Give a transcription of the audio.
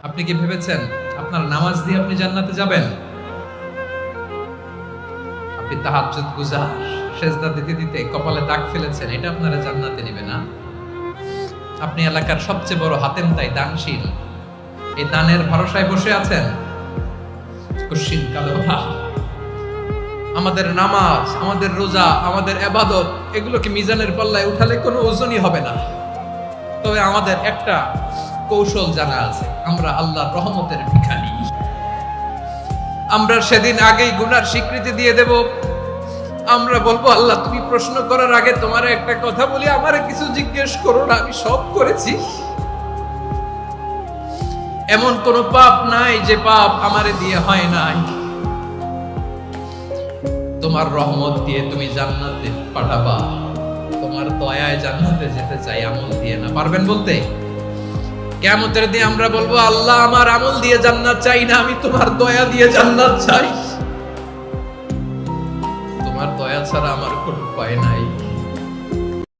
আপনি কি ভেবেছেন আপনার নামাজ দিয়ে আপনি জান্নাতে যাবেন? আপনি তাহাজ্জুদ গুজার, সেজদা দিতে দিতে কপালে দাগ ফেলেছেন, এটা আপনারা জান্নাতে নেবে না? আপনি এলাকার সবচেয়ে বড় হাতেম তাই দানশীল, এই দানের ভরসায় বসে আছেন। কুশ্চিন কালো না। আমাদের নামাজ, আমাদের রোজা, আমাদের ইবাদত এগুলোকে মিজানের পাল্লায় উঠালে কোনো ওজনই হবে না। তবে আমাদের একটা কৌশল জানা আছে, আমরা আল্লাহর রহমতের ভিখারি। আমরা সেদিন আগেই গুনার স্বীকৃতি দিয়ে দেব। আমরা বলবো, আল্লাহ তুমি প্রশ্ন করার আগে তোমার একটা কথা বলি, আমারে কিছু জিজ্ঞেস করো না, আমি সব করেছি। এমন কোন পাপ নাই যে পাপ আমারে দিয়ে হয় নাই। তোমার রহমত দিয়ে তুমি জান্নাতে পাঠাবা, তোমার দয়ায় জান্নাতে যেতে চাই, আমল দিয়ে না। পারবেন বলতে? কিয়ামতের দিন আমরা বলবো, আল্লাহ আমার আমল দিয়ে জান্নাত চাই না, আমি তোমার দয়া দিয়ে জান্নাত চাই। তোমার দয়া ছাড়া আমার কোনো উপায় নাই।